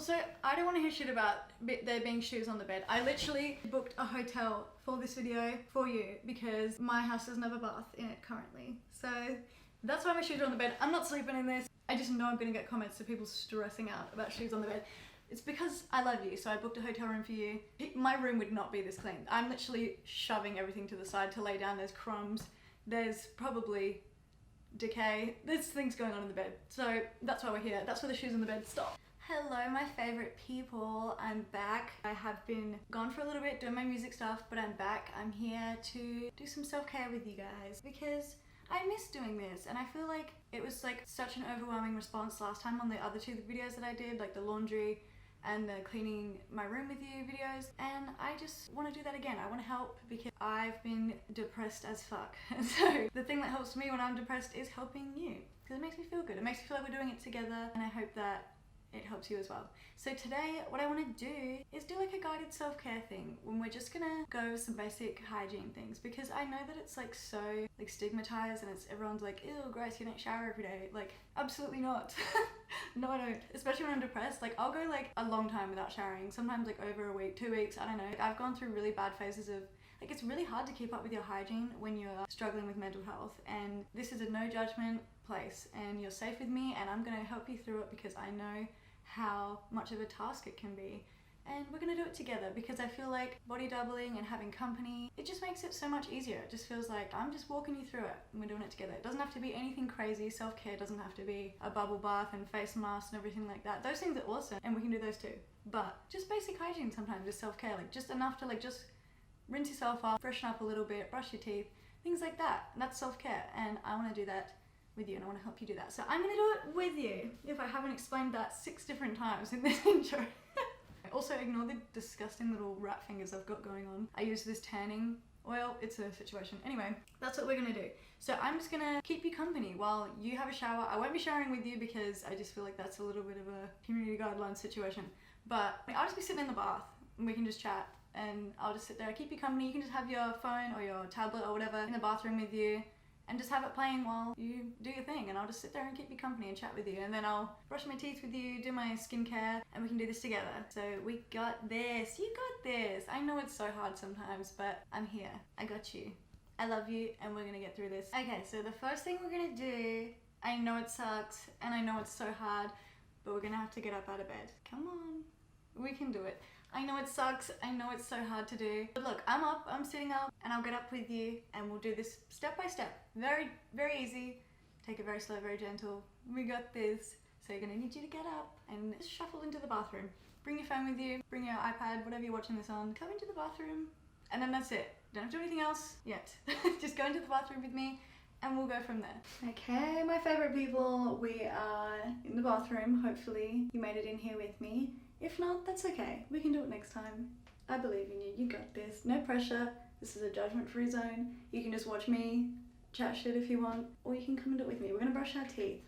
Also, I don't want to hear shit about there being shoes on the bed. I literally booked a hotel for this video for you because my house doesn't have a bath in it currently. So that's why my shoes are on the bed. I'm not sleeping in this. I just know I'm going to get comments of people stressing out about shoes on the bed. It's because I love you, so I booked a hotel room for you. My room would not be this clean. I'm literally shoving everything to the side to lay down. There's crumbs. There's probably decay. There's things going on in the bed. So that's why we're here. That's where the shoes on the bed stop. Hello, my favorite people. I'm back. I have been gone for a little bit doing my music stuff, but I'm back. I'm here to do some self-care with you guys because I miss doing this, and I feel like it was like such an overwhelming response last time on the other two videos that I did, like the laundry and the cleaning my room with you videos, and I just want to do that again. I want to help because I've been depressed as fuck. And so the thing that helps me when I'm depressed is helping you because it makes me feel good. It makes me feel like we're doing it together, and I hope that it helps you as well. So today what I want to do is do like a guided self-care thing when we're just gonna go over some basic hygiene things, because I know that it's like so like stigmatized and it's everyone's like, ew, gross, you don't shower every day. Like, absolutely not. No, I don't. Especially when I'm depressed. Like, I'll go like a long time without showering, sometimes like over a week, 2 weeks, I don't know. Like, I've gone through really bad phases of like, it's really hard to keep up with your hygiene when you're struggling with mental health, and this is a no judgment place, and you're safe with me, and I'm gonna help you through it because I know how much of a task it can be, and we're gonna do it together because I feel like body doubling and having company, it just makes it so much easier. It just feels like I'm just walking you through it and we're doing it together. It doesn't have to be anything crazy. Self-care doesn't have to be a bubble bath and face mask and everything like that. Those things are awesome and we can do those too, but just basic hygiene sometimes is self-care, like just enough to like just rinse yourself off, freshen up a little bit, brush your teeth, things like that. And that's self-care, and I want to do that with you, and I want to help you do that. So I'm going to do it with you if I haven't explained that 6 different times in this intro. Also, ignore the disgusting little rat fingers I've got going on. I use this tanning oil. It's a situation. Anyway, that's what we're going to do. So I'm just going to keep you company while you have a shower. I won't be showering with you because I just feel like that's a little bit of a community guidelines situation. But I'll just be sitting in the bath and we can just chat, and I'll just sit there, keep you company. You can just have your phone or your tablet or whatever in the bathroom with you and just have it playing while you do your thing, and I'll just sit there and keep you company and chat with you, and then I'll brush my teeth with you, do my skincare, and we can do this together. So we got this. You got this. I know it's so hard sometimes, but I'm here. I got you. I love you, and we're gonna get through this. Okay, so the first thing we're gonna do, I know it sucks and I know it's so hard, but we're gonna have to get up out of bed. Come on, we can do it. I know it sucks, I know it's so hard to do, but look, I'm up, I'm sitting up, and I'll get up with you, and we'll do this step by step. Very, very easy. Take it very slow, very gentle. We got this. So you're gonna need you to get up and just shuffle into the bathroom. Bring your phone with you, bring your iPad, whatever you're watching this on, come into the bathroom, and then that's it. Don't have to do anything else yet. Just go into the bathroom with me, and we'll go from there. Okay, my favorite people, we are in the bathroom. Hopefully you made it in here with me. If not, that's okay. We can do it next time. I believe in you. You got this. No pressure. This is a judgment-free zone. You can just watch me chat shit if you want, or you can come and do it with me. We're gonna brush our teeth.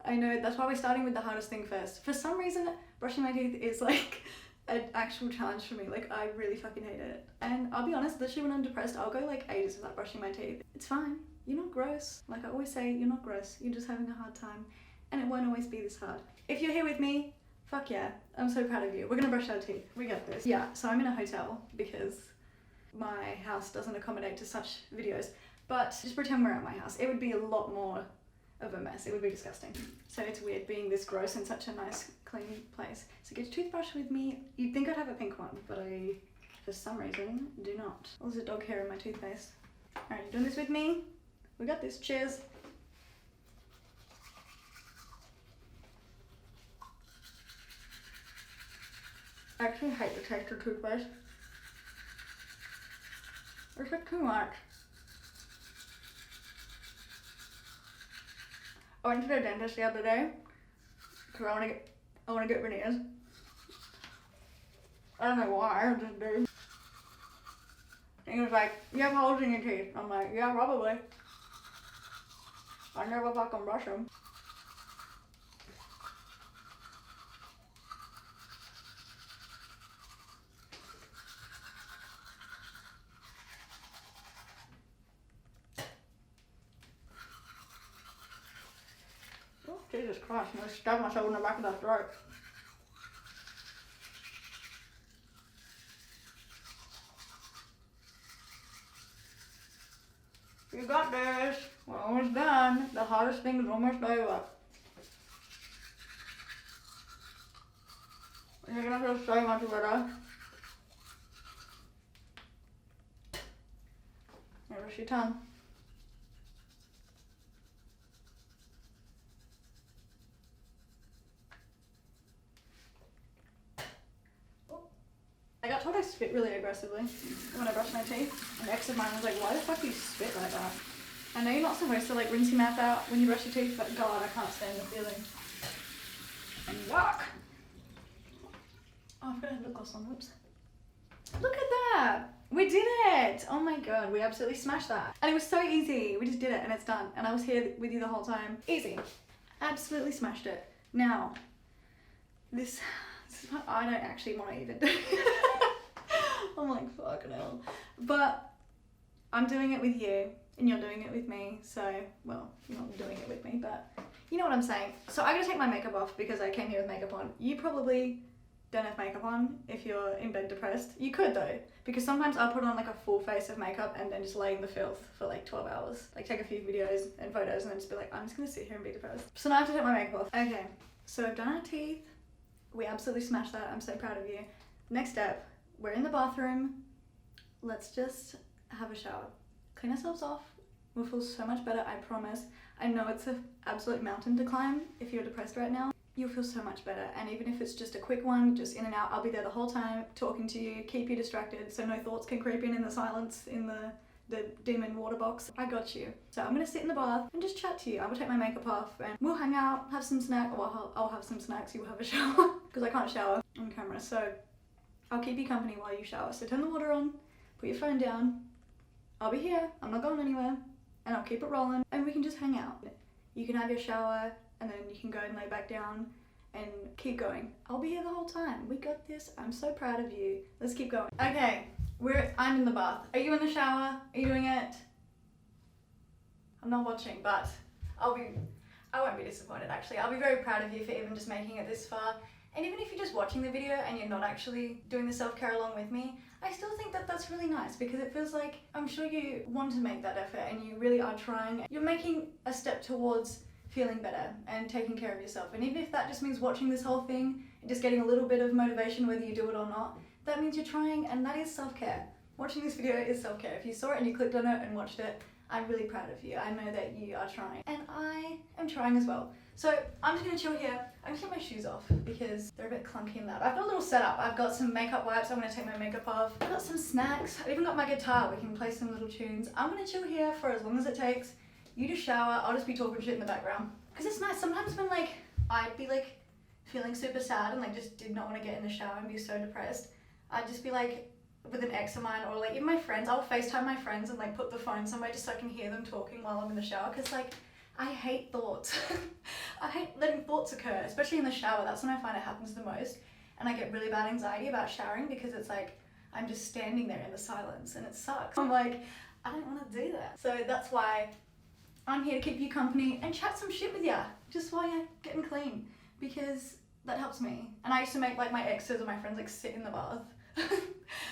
I know, that's why we're starting with the hardest thing first. For some reason, brushing my teeth is like an actual challenge for me. Like, I really fucking hate it. And I'll be honest, literally when I'm depressed, I'll go like ages without brushing my teeth. It's fine. You're not gross. Like I always say, you're not gross. You're just having a hard time. And it won't always be this hard. If you're here with me, fuck yeah, I'm so proud of you. We're gonna brush our teeth. We got this. Yeah, so I'm in a hotel because my house doesn't accommodate to such videos. But just pretend we're at my house. It would be a lot more of a mess. It would be disgusting. So it's weird being this gross in such a nice, clean place. So get your toothbrush with me. You'd think I'd have a pink one, but I, for some reason, do not. Oh, there's a dog hair in my toothpaste. Alright, you doing this with me? We got this. Cheers. I actually hate the taste of toothpaste. It's like too much. I went to the dentist the other day because I want to get veneers. I don't know why, I just do. And he was like, you have holes in your teeth. I'm like, yeah, probably. I never fucking brush them. Jesus Christ, I'm gonna stab myself in the back of the throat. You got this. We're almost done. The hardest thing is almost over. You're gonna feel so much better. Now brush your tongue. I got told I spit really aggressively when I brush my teeth. An ex of mine was like, why the fuck do you spit like that? I know you're not supposed to like rinse your mouth out when you brush your teeth, but God, I can't stand the feeling. And yuck! Oh, I forgot to have lip gloss on, whoops. Look at that! We did it! Oh my God, we absolutely smashed that. And it was so easy. We just did it and it's done. And I was here with you the whole time. Easy. Absolutely smashed it. Now, this is what I don't actually want to even do. I'm like, fucking hell. But I'm doing it with you and you're doing it with me. So, well, you're not doing it with me, but you know what I'm saying. So I gotta take my makeup off because I came here with makeup on. You probably don't have makeup on if you're in bed depressed. You could though, because sometimes I'll put on like a full face of makeup and then just lay in the filth for like 12 hours. Like take a few videos and photos and then just be like, I'm just gonna sit here and be depressed. So now I have to take my makeup off. Okay, so I've done our teeth. We absolutely smashed that. I'm so proud of you. Next step, we're in the bathroom. Let's just have a shower. Clean ourselves off. We'll feel so much better, I promise. I know it's an absolute mountain to climb if you're depressed right now. You'll feel so much better, and even if it's just a quick one, just in and out, I'll be there the whole time talking to you, keep you distracted so no thoughts can creep in the silence in the demon water box. I got you. So I'm gonna sit in the bath and just chat to you. I will take my makeup off and we'll hang out, have some snack. Well, I'll have some snacks, you'll have a shower because I can't shower on camera. So I'll keep you company while you shower. So turn the water on, put your phone down. I'll be here, I'm not going anywhere, and I'll keep it rolling and we can just hang out. You can have your shower and then you can go and lay back down and keep going. I'll be here the whole time. We got this. I'm so proud of you. Let's keep going. Okay, I'm in the bath. Are you in the shower? Are you doing it? I'm not watching, but I won't be disappointed actually. I'll be very proud of you for even just making it this far. And even if you're just watching the video and you're not actually doing the self-care along with me, I still think that that's really nice because it feels like I'm sure you want to make that effort and you really are trying. You're making a step towards feeling better and taking care of yourself. And even if that just means watching this whole thing and just getting a little bit of motivation whether you do it or not, that means you're trying, and that is self-care. Watching this video is self-care. If you saw it and you clicked on it and watched it, I'm really proud of you. I know that you are trying. And I am trying as well. So I'm just gonna chill here. I'm gonna take my shoes off because they're a bit clunky and loud. I've got a little setup. I've got some makeup wipes. I'm gonna take my makeup off. I've got some snacks. I've even got my guitar. We can play some little tunes. I'm gonna chill here for as long as it takes. You just shower. I'll just be talking shit in the background. Because it's nice. Sometimes when like I'd be like feeling super sad and like just did not want to get in the shower and be so depressed, I'd just be like with an ex of mine or like even my friends, I'll FaceTime my friends and like put the phone somewhere just so I can hear them talking while I'm in the shower, because like I hate thoughts. I hate letting thoughts occur, especially in the shower. That's when I find it happens the most, and I get really bad anxiety about showering because it's like I'm just standing there in the silence and it sucks. I'm like, I don't want to do that. So that's why I'm here to keep you company and chat some shit with ya just while you're getting clean, because that helps me. And I used to make like my exes or my friends like sit in the bath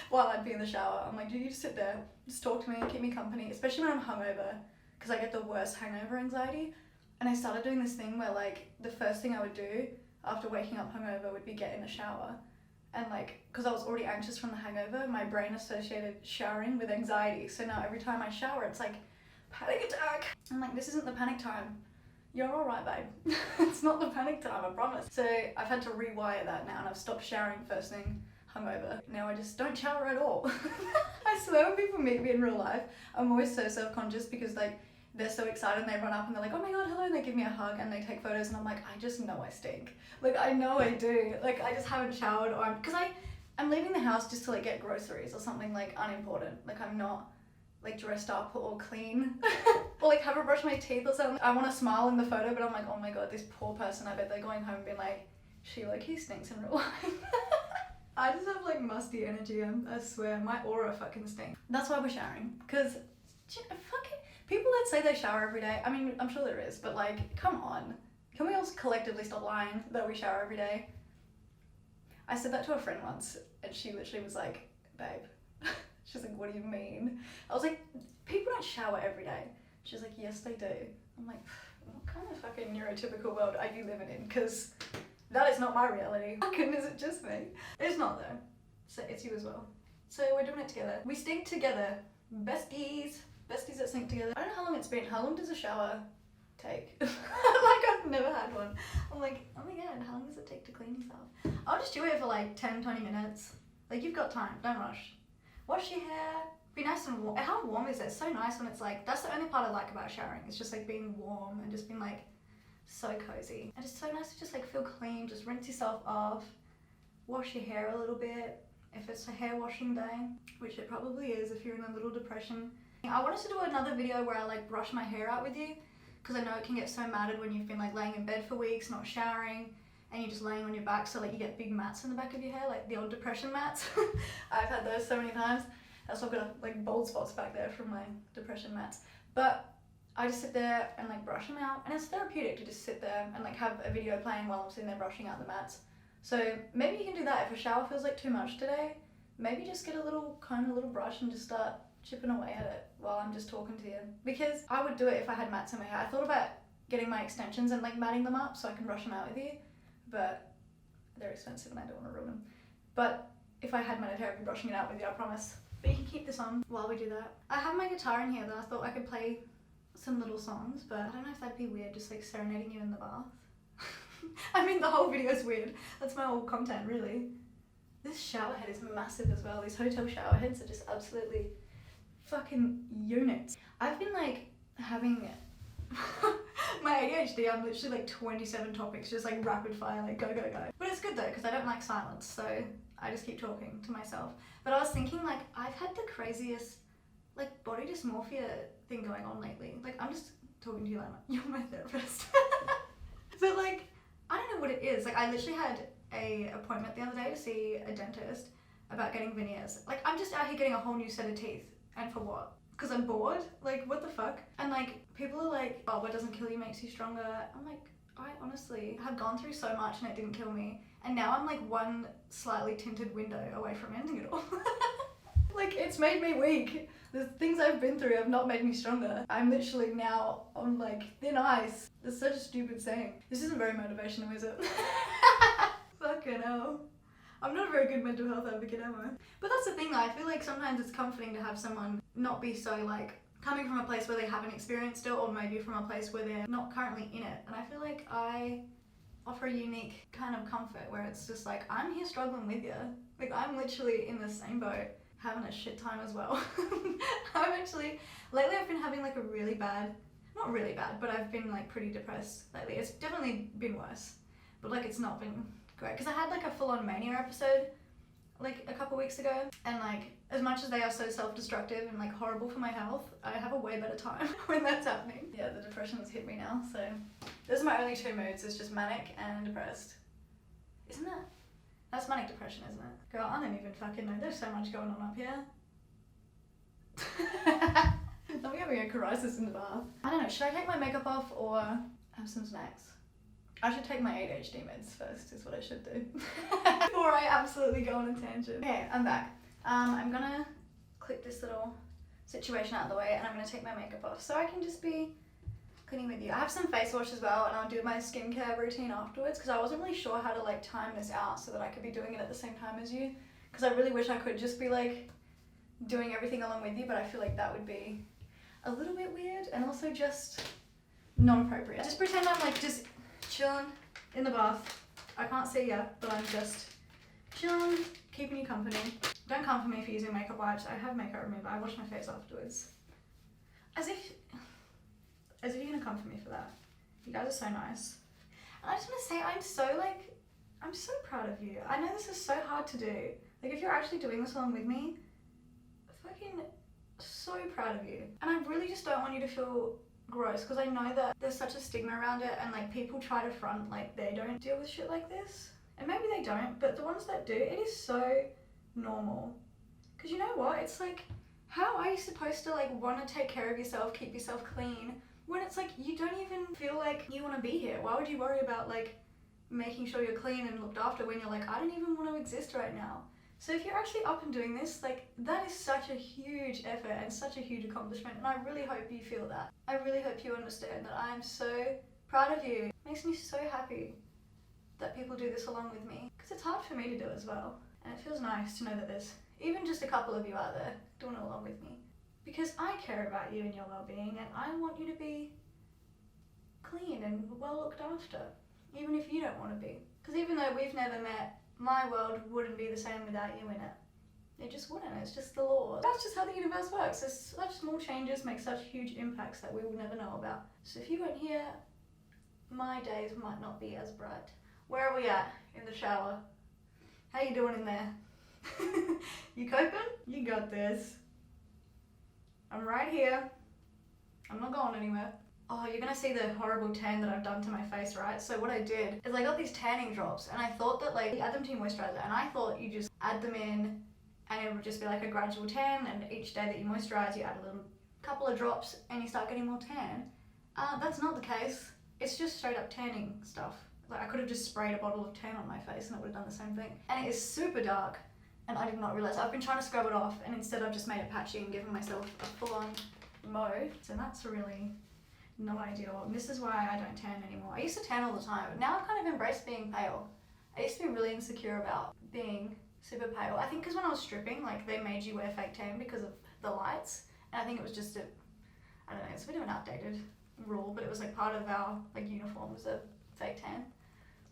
while I'd be in the shower. I'm like, dude, you just sit there, just talk to me, keep me company, especially when I'm hungover, because I get the worst hangover anxiety. And I started doing this thing where like the first thing I would do after waking up hungover would be get in the shower. And like, because I was already anxious from the hangover, my brain associated showering with anxiety. So now every time I shower, it's like, panic attack. I'm like, this isn't the panic time. You're alright, babe. It's not the panic time, I promise. So I've had to rewire that now, and I've stopped showering first thing hungover. Now I just don't shower at all. I swear when people meet me in real life, I'm always so self-conscious because like they're so excited and they run up and they're like, oh my god, hello, and they give me a hug and they take photos and I'm like, I just know I stink. Like I know I do. Like I just haven't showered, or because I'm leaving the house just to like get groceries or something like unimportant. Like I'm not like dressed up or clean or like haven't brushed my teeth or something. I want to smile in the photo, but I'm like, oh my god, this poor person, I bet they're going home being like, she like he stinks in real life. I just have like musty energy, I swear, my aura fucking stinks. That's why we're showering, because fucking people that say they shower every day, I mean, I'm sure there is, but like, come on. Can we all collectively stop lying that we shower every day? I said that to a friend once and she literally was like, babe, she's like, what do you mean? I was like, people don't shower every day. She's like, yes, they do. I'm like, what kind of fucking neurotypical world are you living in? Because that is not my reality. How come is it just me? It's not though. So it's you as well. So we're doing it together. We stink together. Besties. Besties that stink together. I don't know how long it's been. How long does a shower take? Like I've never had one. I'm like, oh my god, how long does it take to clean yourself? I'll just do it for like 10-20 minutes. Like you've got time, don't rush. Wash your hair, be nice and warm. How warm is it? It's so nice when it's like, that's the only part I like about showering. It's just like being warm and just being like so cozy. And it's so nice to just like feel clean, just rinse yourself off, wash your hair a little bit. If it's a hair washing day, which it probably is if you're in a little depression. I wanted to do another video where I like brush my hair out with you, because I know it can get so matted when you've been like laying in bed for weeks, not showering, and you're just laying on your back, so like you get big mats in the back of your hair, like the old depression mats. I've had those so many times. That's why I've got like bald spots back there from my depression mats. But I just sit there and like brush them out, and it's therapeutic to just sit there and like have a video playing while I'm sitting there brushing out the mats. So maybe you can do that if a shower feels like too much today. Maybe just get a little comb, a little brush, and just start chipping away at it while I'm just talking to you. Because I would do it if I had mats in my hair. I thought about getting my extensions and like matting them up so I can brush them out with you, but they're expensive and I don't want to ruin them. But if I had matted hair, I'd be brushing it out with you, I promise. But you can keep this on while we do that. I have my guitar in here that I thought I could play some little songs, but I don't know if that'd be weird, just like serenading you in the bath. I mean, the whole video is weird. That's my whole content, really. This shower head is massive as well. These hotel shower heads are just absolutely fucking units. I've been like having my ADHD, I'm literally like 27 topics, just like rapid fire, like go, go, go. But it's good though, because I don't like silence, so I just keep talking to myself. But I was thinking like, I've had the craziest like body dysmorphia thing going on lately. Like I'm just talking to you like, you're my therapist. But like, I don't know what it is. Like I literally had a appointment the other day to see a dentist about getting veneers. Like I'm just out here getting a whole new set of teeth. And for what? Because I'm bored? Like what the fuck? And like people are like, oh, what doesn't kill you makes you stronger. I'm like, I honestly have gone through so much and it didn't kill me. And now I'm like one slightly tinted window away from ending it all. Like it's made me weak. The things I've been through have not made me stronger. I'm literally now on like thin ice. That's such a stupid saying. This isn't very motivational, is it? Fucking hell. I'm not a very good mental health advocate, am I? But that's the thing though, I feel like sometimes it's comforting to have someone not be so like coming from a place where they haven't experienced it, or maybe from a place where they're not currently in it. And I feel like I offer a unique kind of comfort where it's just like, I'm here struggling with you. Like I'm literally in the same boat, having a shit time as well. Lately I've been having like a really bad, not really bad, but I've been like pretty depressed lately. It's definitely been worse, but like it's not been great. Because I had like a full-on mania episode like a couple weeks ago, and like as much as they are so self-destructive and like horrible for my health, I have a way better time when that's happening. Yeah, the depression has hit me now, so those are my only two moods. It's just manic and depressed. Isn't that? That's manic depression, isn't it? Girl, I don't even fucking know. There's so much going on up here. I'm having a crisis in the bath. I don't know, should I take my makeup off or have some snacks? I should take my ADHD meds first, is what I should do. Before I absolutely go on a tangent. Okay, I'm back. I'm gonna clip this little situation out of the way and I'm gonna take my makeup off so I can just be cleaning with you. I have some face wash as well, and I'll do my skincare routine afterwards, because I wasn't really sure how to like time this out so that I could be doing it at the same time as you, because I really wish I could just be like doing everything along with you, but I feel like that would be a little bit weird and also just not appropriate. Just pretend I'm like just chilling in the bath. I can't see ya, but I'm just chilling, keeping you company. Don't come for me for using makeup wipes. I have makeup remover. I wash my face afterwards. As if you're gonna come for me for that. You guys are so nice. And I just want to say, I'm so proud of you. I know this is so hard to do. Like if you're actually doing this along with me, fucking so proud of you. And I really just don't want you to feel gross, because I know that there's such a stigma around it, and like people try to front like they don't deal with shit like this. And maybe they don't, but the ones that do, it is so normal. Because you know what? It's like, how are you supposed to like want to take care of yourself, keep yourself clean, when it's like you don't even feel like you want to be here? Why would you worry about like making sure you're clean and looked after when you're like, I don't even want to exist right now? So if you're actually up and doing this, like, that is such a huge effort and such a huge accomplishment, and I really hope you feel that. I really hope you understand that I am so proud of you. It makes me so happy that people do this along with me, because it's hard for me to do as well. And it feels nice to know that there's even just a couple of you out there doing it along with me. Because I care about you and your well-being, and I want you to be clean and well looked after, even if you don't want to be. Because even though we've never met, my world wouldn't be the same without you in it. It just wouldn't, it's just the law. That's just how the universe works. There's such small changes make such huge impacts that we will never know about. So if you weren't here, my days might not be as bright. Where are we at in the shower? How you doing in there? You coping? You got this. I'm right here. I'm not going anywhere. Oh, you're gonna see the horrible tan that I've done to my face, right? So what I did is I got these tanning drops, and I thought that, like, you add them to your moisturizer, and I thought you just add them in and it would just be like a gradual tan, and each day that you moisturize you add a little couple of drops and you start getting more tan. That's not the case. It's just straight up tanning stuff. Like, I could have just sprayed a bottle of tan on my face and it would have done the same thing. And it is super dark, and I did not realize. I've been trying to scrub it off, and instead I've just made it patchy and given myself a full-on mauve. So that's really not ideal. And this is why I don't tan anymore. I used to tan all the time, but now I've kind of embraced being pale. I used to be really insecure about being super pale. I think because when I was stripping, like, they made you wear fake tan because of the lights. And I think it was just I don't know, it's a bit of an outdated rule, but it was like part of our like uniform was a fake tan.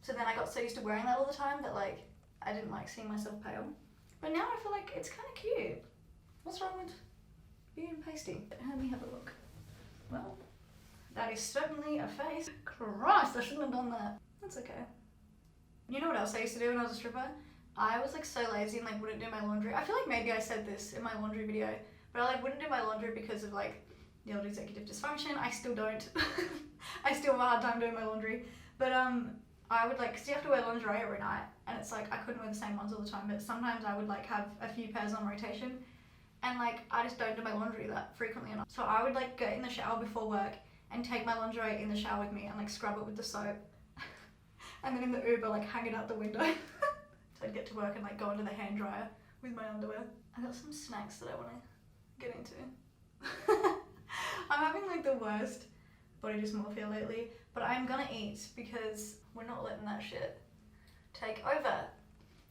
So then I got so used to wearing that all the time that, like, I didn't like seeing myself pale. But now I feel like it's kind of cute. What's wrong with being pasty? Let me have a look. Well, that is certainly a face. Christ, I shouldn't have done that. That's okay. You know what else I used to do when I was a stripper? I was like so lazy and like wouldn't do my laundry. I feel like maybe I said this in my laundry video, but I like wouldn't do my laundry because of like the old executive dysfunction. I still don't. I still have a hard time doing my laundry. But I would like, cause you have to wear lingerie every night, and it's like I couldn't wear the same ones all the time, but sometimes I would like have a few pairs on rotation, and like I just don't do my laundry that frequently enough. So I would like get in the shower before work and take my lingerie in the shower with me and like scrub it with the soap, and then in the Uber like hang it out the window. So I'd get to work and like go into the hand dryer with my underwear. I got some snacks that I want to get into. I'm having like the worst body dysmorphia lately, but I'm gonna eat because we're not letting that shit take over,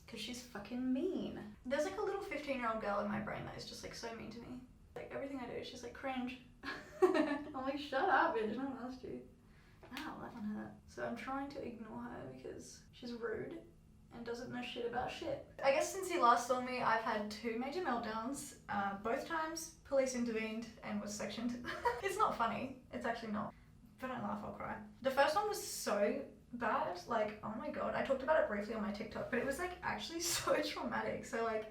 because she's fucking mean. There's like a little 15-year-old girl in my brain that is just like so mean to me. Like everything I do, she's like cringe. I'm like, shut up, bitch, no one asked you. Ow, that one hurt. So I'm trying to ignore her because she's rude and doesn't know shit about shit. I guess since you last saw me, I've had 2 major meltdowns. Both times police intervened and was sectioned. It's not funny, it's actually not. If I don't laugh, I'll cry. The first one was so bad, like, oh my god. I talked about it briefly on my TikTok, but it was like actually so traumatic. So like,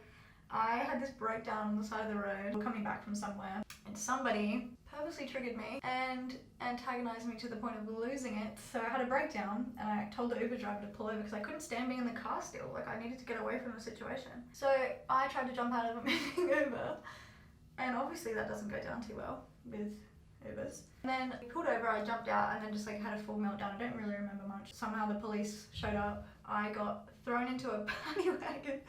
I had this breakdown on the side of the road coming back from somewhere, and somebody purposely triggered me and antagonized me to the point of losing it. So I had a breakdown, and I told the Uber driver to pull over because I couldn't stand being in the car still. Like, I needed to get away from the situation. So I tried to jump out of a moving Uber, and obviously that doesn't go down too well with Ubers. And then he pulled over, I jumped out, and then just like had a full meltdown. I don't really remember much. Somehow the police showed up. I got thrown into a paddy wagon,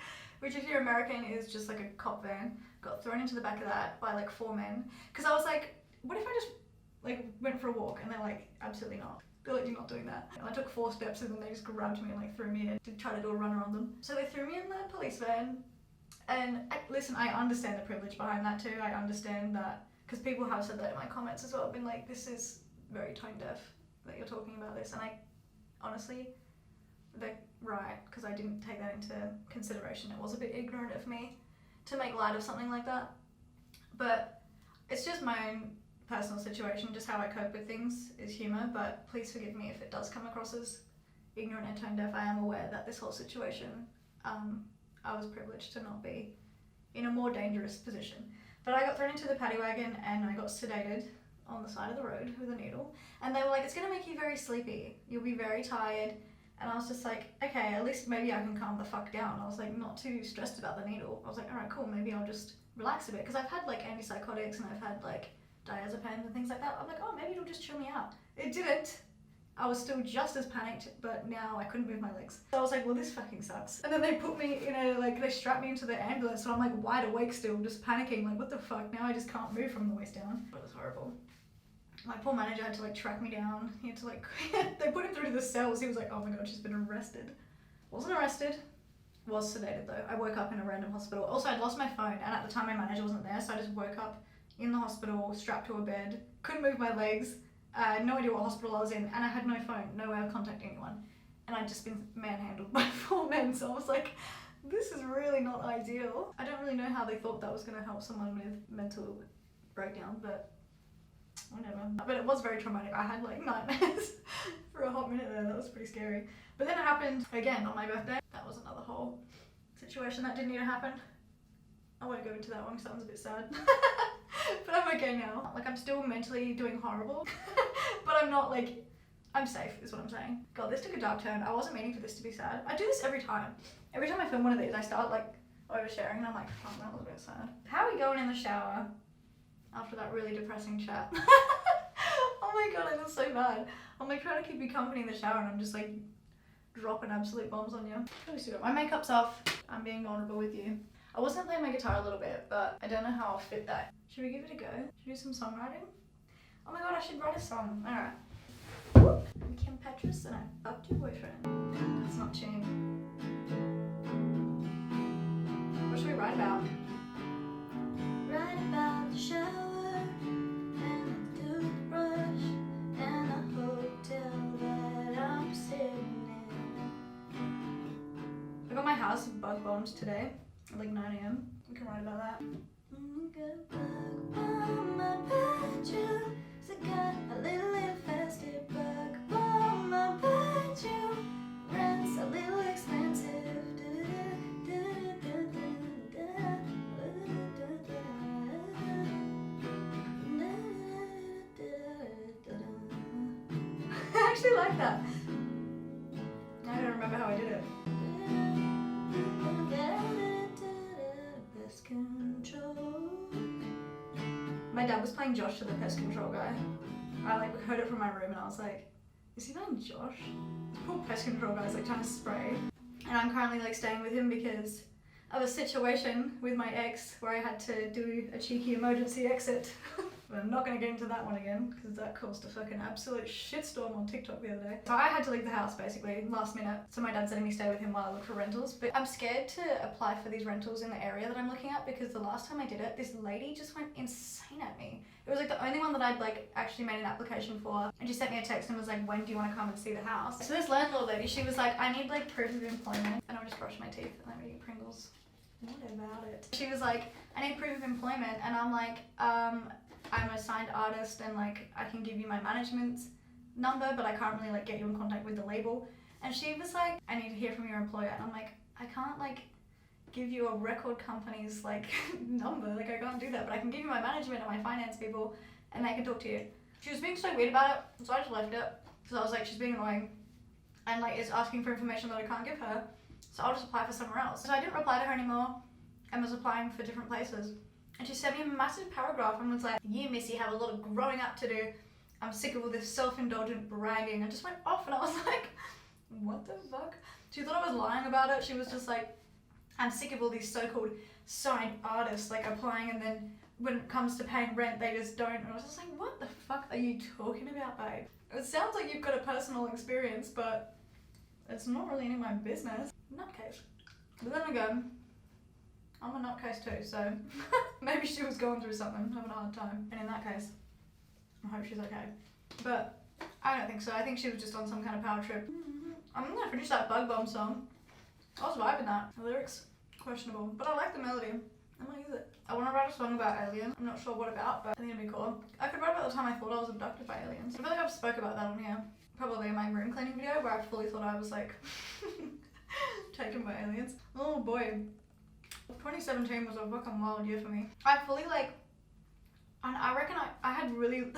which if you're American is just like a cop van. Got thrown into the back of that by like 4 men. Because I was like, what if I just like went for a walk? And they're like, absolutely not. They're like, you're not doing that. And I took 4 steps, and then they just grabbed me and like threw me in to try to do a runner on them. So they threw me in the police van. And listen, I understand the privilege behind that too. I understand that, because people have said that in my comments as well. I've been like, this is very tone deaf that you're talking about this. And I honestly, they're right, because I didn't take that into consideration. It was a bit ignorant of me to make light of something like that. But it's just my own personal situation, just how I cope with things is humour. But please forgive me if it does come across as ignorant and tone deaf. I am aware that this whole situation, I was privileged to not be in a more dangerous position. But I got thrown into the paddy wagon and I got sedated on the side of the road with a needle. And they were like, it's going to make you very sleepy. You'll be very tired. And I was just like, okay, at least maybe I can calm the fuck down. I was like not too stressed about the needle. I was like, all right, cool, maybe I'll just relax a bit. Because I've had like antipsychotics and I've had like diazepam and things like that. I'm like, oh, maybe it'll just chill me out. It didn't. I was still just as panicked, but now I couldn't move my legs. So I was like, well, this fucking sucks. And then they put me in a, like, they strapped me into the ambulance, and I'm like wide awake still, just panicking, like, what the fuck? Now I just can't move from the waist down. It was horrible. My poor manager had to like track me down. He had to like, they put him through to the cells. He was like, oh my god, she's been arrested. Wasn't arrested. Was sedated though. I woke up in a random hospital. Also, I'd lost my phone, and at the time my manager wasn't there, so I just woke up in the hospital, strapped to a bed, couldn't move my legs, no idea what hospital I was in, and I had no phone, no way of contacting anyone. And I'd just been manhandled by 4 men, so I was like, this is really not ideal. I don't really know how they thought that was going to help someone with mental breakdown, but whatever. But it was very traumatic. I had like nightmares for a hot minute there. That was pretty scary. But then it happened again on my birthday. That was another whole situation that didn't need to happen. I won't go into that one because that one's a bit sad. But I'm okay now. Like, I'm still mentally doing horrible, but I'm not like, I'm safe is what I'm saying. God, this took a dark turn. I wasn't meaning for this to be sad. I do this every time. Every time I film one of these, I start like oversharing and I'm like, oh, that was a bit sad. How are we going in the shower after that really depressing chat? Oh my god, I feel so bad. I'm like trying to keep you company in the shower and I'm just like dropping absolute bombs on you. My makeup's off. I'm being vulnerable with you. I was gonna play my guitar a little bit, but I don't know how I'll fit that. Should we give it a go? Should we do some songwriting? Oh my god, I should write a song. Alright. I'm Kim Petras and I fucked your boyfriend. That's not tune. What should we write about? Write about the shower and the toothbrush and the hotel that I'm sitting in. I got my house bug bombed today at like 9 AM. We can write about that. Got a bug on my bedroom. So got a little infested bug on my bedroom. Rent's a little expensive. I actually like that. I don't remember how I did it. Pest control. My dad was playing Josh to the pest control guy. I like heard it from my room and I was like, is he playing Josh? This poor pest control guy's like trying to spray. And I'm currently like staying with him because of a situation with my ex where I had to do a cheeky emergency exit. But I'm not going to get into that one again because that caused a fucking absolute shitstorm on TikTok the other day. So I had to leave the house basically last minute. So my dad's letting me stay with him while I look for rentals. But I'm scared to apply for these rentals in the area that I'm looking at because the last time I did it, this lady just went insane at me. It was like the only one that I'd like actually made an application for. And she sent me a text and was like, when do you want to come and see the house? So this landlord lady, she was like, I need like proof of employment. And I'll just brush my teeth and let me eat Pringles. What about it? She was like, I need proof of employment. And I'm like, I'm a signed artist and like I can give you my management's number, but I can't really like get you in contact with the label. And she was like, I need to hear from your employer. And I'm like, I can't like give you a record company's like number, like I can't do that, but I can give you my management and my finance people and they can talk to you. She was being so weird about it, so I just left it. So I was like, she's being annoying and like is asking for information that I can't give her, so I'll just apply for somewhere else. So I didn't reply to her anymore and was applying for different places. And she sent me a massive paragraph and was like, you, Missy, have a lot of growing up to do. I'm sick of all this self-indulgent bragging. And just went off and I was like, what the fuck? She thought I was lying about it. She was just like, I'm sick of all these so-called signed artists like applying and then when it comes to paying rent, they just don't. And I was just like, what the fuck are you talking about, babe? It sounds like you've got a personal experience, but it's not really any of my business. Nutcase. But then again, I'm a nutcase too, so maybe she was going through something, having a hard time. And in that case, I hope she's okay. But I don't think so. I think she was just on some kind of power trip. I'm gonna finish that Bug Bomb song. I was vibing that. The lyrics, questionable, but I like the melody. I might use it. I want to write a song about aliens. I'm not sure what about, but I think it'd be cool. I could write about the time I thought I was abducted by aliens. I feel like I've spoke about that on here. Probably in my room cleaning video where I fully thought I was like taken by aliens. Oh boy. 2017 was a fucking wild year for me. I fully like, and I reckon I had really,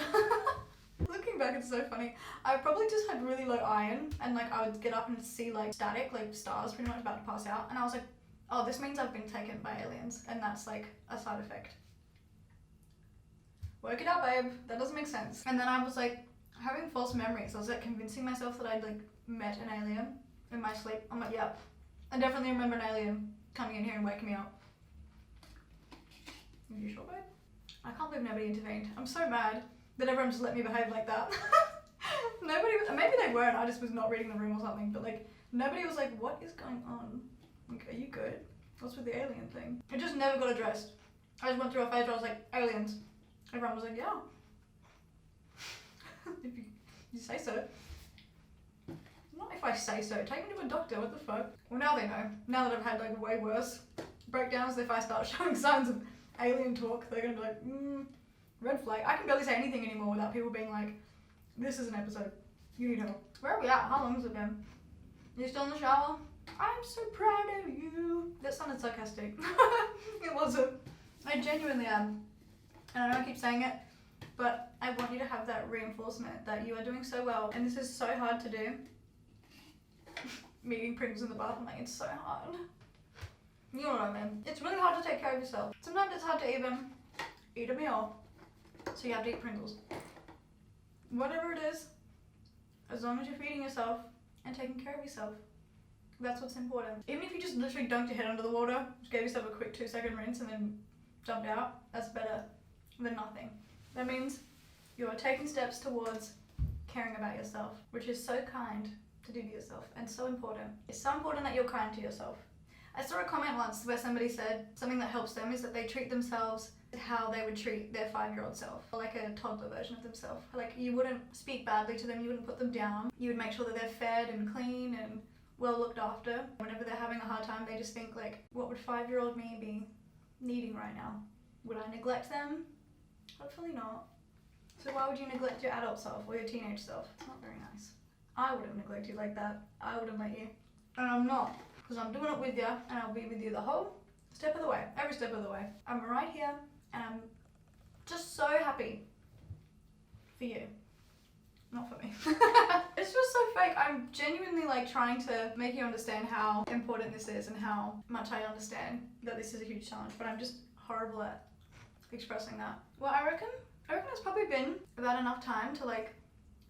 looking back it's so funny, I probably just had really low iron and like I would get up and see like static, like stars pretty much about to pass out and I was like, oh, this means I've been taken by aliens and that's like a side effect. Work it out, babe, that doesn't make sense. And then I was like, having false memories. I was like convincing myself that I'd like met an alien in my sleep. I'm like, yeah, I definitely remember an alien coming in here and waking me up. Are you sure, babe? I can't believe nobody intervened. I'm so mad that everyone just let me behave like that. Nobody, maybe they were and I just was not reading the room or something, but like nobody was like, what is going on? Like, are you good? What's with the alien thing? It just never got addressed. I just went through a phase where I was like, aliens. Everyone was like, yeah. If you say so. Not if I say so. Take me to a doctor, what the fuck? Well, now they know. Now that I've had like way worse breakdowns, if I start showing signs of alien talk, they're gonna be like, red flag. I can barely say anything anymore without people being like, this is an episode. You need help. Where are we at? How long has it been? You still in the shower? I'm so proud of you. That sounded sarcastic. It wasn't. I genuinely am. And I know I keep saying it, but I want you to have that reinforcement that you are doing so well. And this is so hard to do. Me eating Pringles in the bathroom, like, it's so hard. You know what I mean? It's really hard to take care of yourself. Sometimes it's hard to even eat a meal, so you have to eat Pringles. Whatever it is, as long as you're feeding yourself and taking care of yourself, that's what's important. Even if you just literally dunked your head under the water, just gave yourself a quick 2-second rinse and then jumped out, that's better than nothing. That means you're taking steps towards caring about yourself, which is so kind to do to yourself and so important. It's so important that you're kind to yourself. I saw a comment once where somebody said something that helps them is that they treat themselves how they would treat their 5-year-old self, or like a toddler version of themselves. Like, you wouldn't speak badly to them, you wouldn't put them down, you would make sure that they're fed and clean and well looked after. Whenever they're having a hard time, they just think like, what would 5-year-old me be needing right now? Would I neglect them? Hopefully not. So why would you neglect your adult self or your teenage self? It's not very nice. I wouldn't neglect you like that. I wouldn't let you. And I'm not, because I'm doing it with you, and I'll be with you the whole step of the way, every step of the way. I'm right here, and I'm just so happy for you. Not for me. It's just so fake. I'm genuinely like trying to make you understand how important this is and how much I understand that this is a huge challenge, but I'm just horrible at expressing that. Well, I reckon it's probably been about enough time to like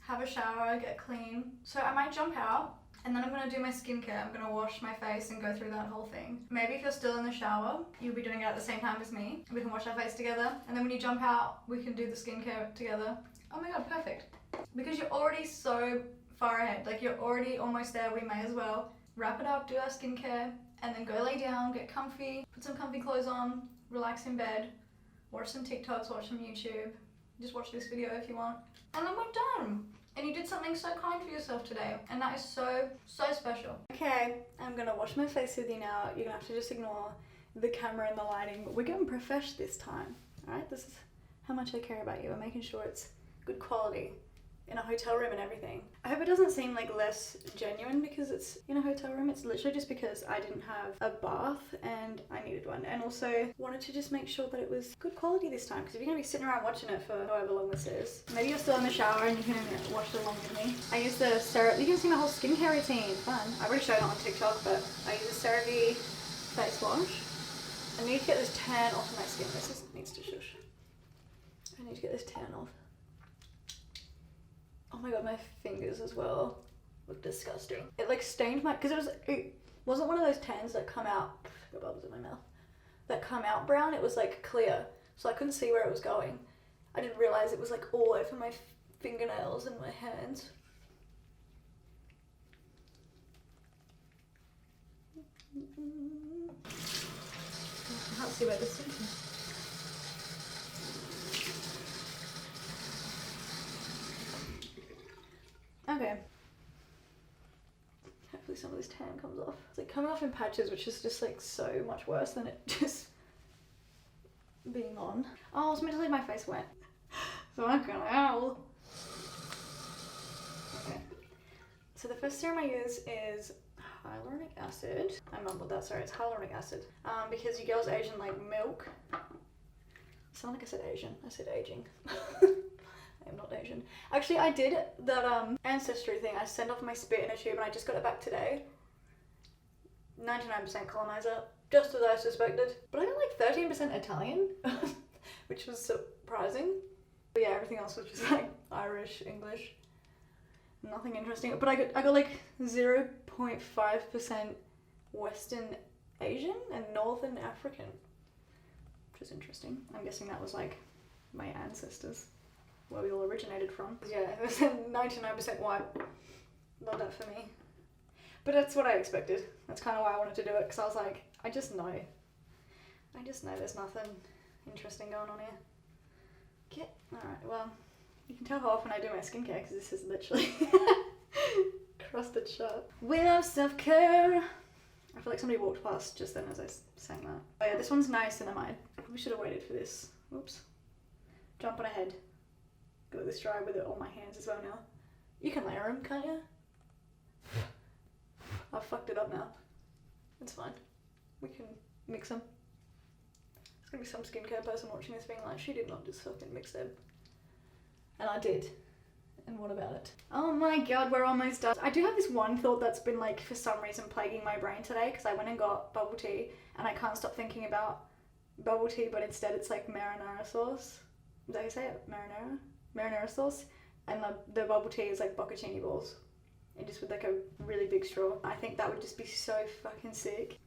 have a shower, get clean. So I might jump out and then I'm gonna do my skincare. I'm gonna wash my face and go through that whole thing. Maybe if you're still in the shower, you'll be doing it at the same time as me. We can wash our face together. And then when you jump out, we can do the skincare together. Oh my God, perfect. Because you're already so far ahead. Like, you're already almost there. We may as well wrap it up, do our skincare, and then go lay down, get comfy, put some comfy clothes on, relax in bed, watch some TikToks, watch some YouTube. Just watch this video if you want. And then we're done. And you did something so kind for yourself today. And that is so, so special. Okay, I'm gonna wash my face with you now. You're gonna have to just ignore the camera and the lighting. But we're getting profesh this time. Alright, this is how much I care about you. I'm making sure it's good quality in a hotel room and everything. I hope it doesn't seem like less genuine because it's in a hotel room. It's literally just because I didn't have a bath and I needed one, and also wanted to just make sure that it was good quality this time, because if you're gonna be sitting around watching it for however long this is, maybe you're still in the shower and you can watch it along with me. I use the you can see my whole skincare routine. Fun. I already showed it on TikTok, but I use the CeraVe face wash. I need to get this tan off my skin. This just needs to shush. I need to get this tan off. Oh my God, my fingers as well look disgusting. It like stained my, because it wasn't one of those tans that come out, got bubbles in my mouth, that come out brown. It was like clear, so I couldn't see where it was going. I didn't realize it was like all over my fingernails and my hands. I can't see where this is. Okay. Hopefully some of this tan comes off. It's like coming off in patches, which is just like so much worse than it just being on. Oh, I was meant to leave my face wet. So I'm gonna owl. Okay. So the first serum I use is hyaluronic acid. I mumbled that, sorry, it's hyaluronic acid. Because you girls Asian like milk. Sound like I said Asian, I said aging. I'm not Asian. Actually, I did that ancestry thing. I sent off my spit in a tube and I just got it back today. 99% colonizer, just as I suspected. But I got like 13% Italian, which was surprising. But yeah, everything else was just like Irish, English. Nothing interesting. But I got like 0.5% Western Asian and Northern African, which is interesting. I'm guessing that was like my ancestors, where we all originated from. Yeah, it was 99% white. Not that for me. But that's what I expected. That's kind of why I wanted to do it, because I was like, I just know there's nothing interesting going on here. Alright, well, you can tell how often I do my skincare, because this is literally crusted shut. We love self-care. I feel like somebody walked past just then as I sang that. Oh yeah, this one's niacinamide. We should have waited for this. Oops. Jumping ahead. Got this dry with it on my hands as well now. You can layer them, can't you? I've fucked it up now. It's fine. We can mix them. There's gonna be some skincare person watching this being like, she did not just fucking mix them. And I did. And what about it? Oh my god, we're almost done. I do have this one thought that's been like, for some reason, plaguing my brain today, because I went and got bubble tea, and I can't stop thinking about bubble tea, but instead it's like marinara sauce. Is that how you say it? Marinara? Marinara sauce. And the bubble tea is like bocconcini balls. And just with like a really big straw. I think that would just be so fucking sick.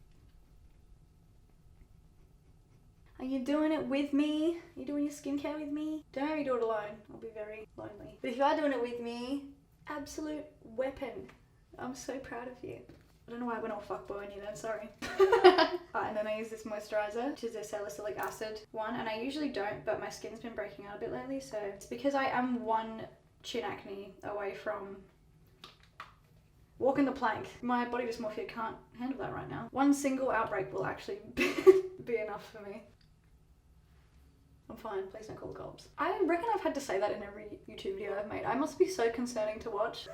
Are you doing it with me? Are you doing your skincare with me? Don't make me do it alone. I'll be very lonely. But if you are doing it with me, absolute weapon. I'm so proud of you. I don't know why I went all fuckboy on you then, sorry. And then I use this moisturizer, which is a salicylic acid one. And I usually don't, but my skin's been breaking out a bit lately. So it's because I am one chin acne away from walking the plank. My body dysmorphia can't handle that right now. One single outbreak will actually be enough for me. I'm fine, please don't call the cops. I reckon I've had to say that in every YouTube video I've made. I must be so concerning to watch.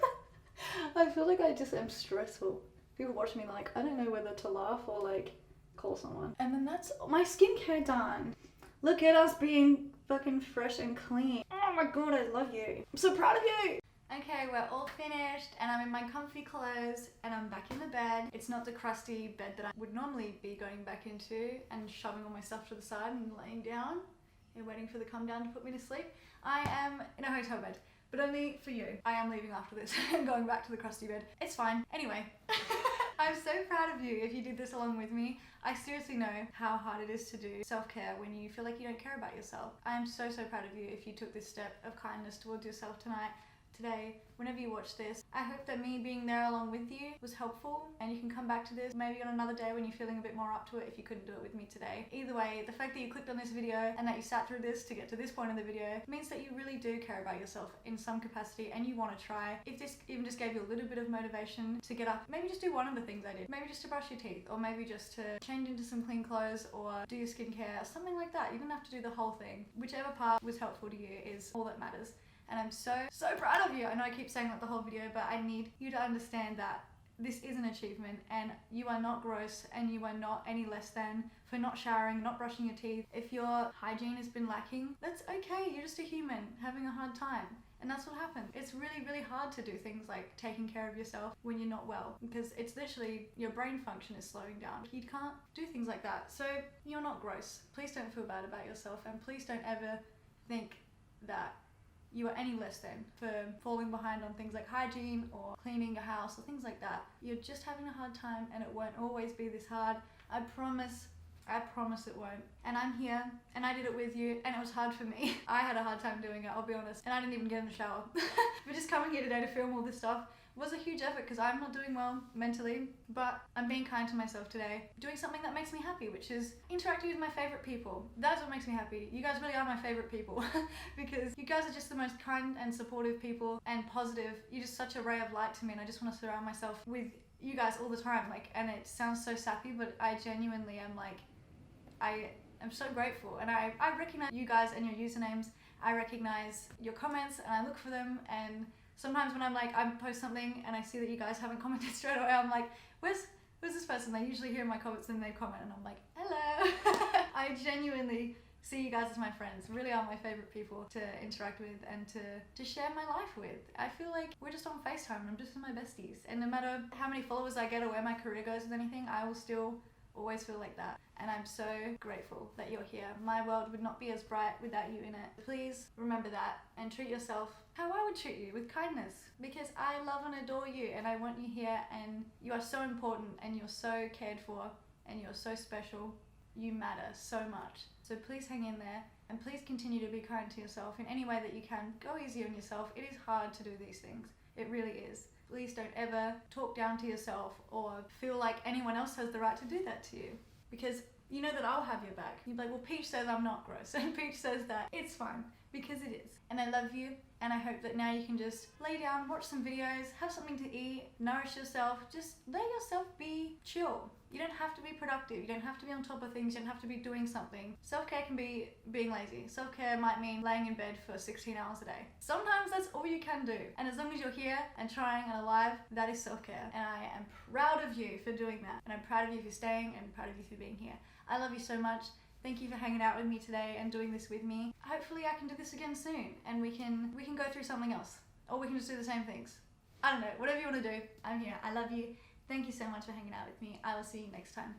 I feel like I just am stressful. People watch me like, I don't know whether to laugh or like call someone. And then that's my skincare done. Look at us being fucking fresh and clean. Oh my god, I love you. I'm so proud of you. Okay, we're all finished and I'm in my comfy clothes and I'm back in the bed. It's not the crusty bed that I would normally be going back into and shoving all my stuff to the side and laying down and waiting for the come down to put me to sleep. I am in a hotel bed, but only for you. I am leaving after this and going back to the crusty bed. It's fine. Anyway, I'm so proud of you if you did this along with me. I seriously know how hard it is to do self-care when you feel like you don't care about yourself. I am so proud of you if you took this step of kindness towards yourself today, whenever you watch this. I hope that me being there along with you was helpful and you can come back to this maybe on another day when you're feeling a bit more up to it if you couldn't do it with me today. Either way, the fact that you clicked on this video and that you sat through this to get to this point in the video means that you really do care about yourself in some capacity and you want to try. If this even just gave you a little bit of motivation to get up, maybe just do one of the things I did. Maybe just to brush your teeth, or maybe just to change into some clean clothes or do your skincare, something like that. You don't have to do the whole thing. Whichever part was helpful to you is all that matters. And I'm so proud of you. I know I keep saying that the whole video, but I need you to understand that this is an achievement and you are not gross and you are not any less than for not showering, not brushing your teeth. If your hygiene has been lacking, that's okay. You're just a human having a hard time. And that's what happens. It's really hard to do things like taking care of yourself when you're not well, because it's literally your brain function is slowing down. You can't do things like that. So you're not gross. Please don't feel bad about yourself, and please don't ever think that you are any less than for falling behind on things like hygiene or cleaning your house or things like that. You're just having a hard time and it won't always be this hard. I promise it won't. And I'm here and I did it with you and it was hard for me. I had a hard time doing it, I'll be honest. And I didn't even get in the shower. But just coming here today to film all this stuff was a huge effort because I'm not doing well mentally, but I'm being kind to myself today. Doing something that makes me happy, which is interacting with my favorite people. That's what makes me happy. You guys really are my favorite people because you guys are just the most kind and supportive people and positive. You're just such a ray of light to me and I just want to surround myself with you guys all the time. Like, and it sounds so sappy, but I genuinely am like, I am so grateful and I recognize you guys and your usernames. I recognize your comments and I look for them, and sometimes when I post something and I see that you guys haven't commented straight away, I'm like, where's this person? They usually hear my comments and they comment and I'm like, hello. I genuinely see you guys as my friends. Really are my favorite people to interact with and to share my life with. I feel like we're just on FaceTime and I'm just with my besties. And no matter how many followers I get or where my career goes with anything, I will still always feel like that. And I'm so grateful that you're here. My world would not be as bright without you in it. Please remember that and treat yourself how I would treat you, with kindness. Because I love and adore you, and I want you here, and you are so important, and you're so cared for, and you're so special. You matter so much. So please hang in there, and please continue to be kind to yourself in any way that you can. Go easy on yourself. It is hard to do these things. It really is. Please don't ever talk down to yourself or feel like anyone else has the right to do that to you. Because you know that I'll have your back. You're like, well, Peach says I'm not gross, and Peach says that. It's fine, because it is. And I love you, and I hope that now you can just lay down, watch some videos, have something to eat, nourish yourself, just let yourself be chill. You don't have to be productive, you don't have to be on top of things, you don't have to be doing something. Self-care can be being lazy. Self-care might mean laying in bed for 16 hours a day. Sometimes that's all you can do. And as long as you're here and trying and alive, that is self-care. And I am proud of you for doing that. And I'm proud of you for staying, and proud of you for being here. I love you so much. Thank you for hanging out with me today and doing this with me. Hopefully I can do this again soon, and we can go through something else. Or we can just do the same things. I don't know, whatever you want to do, I'm here. I love you. Thank you so much for hanging out with me. I will see you next time.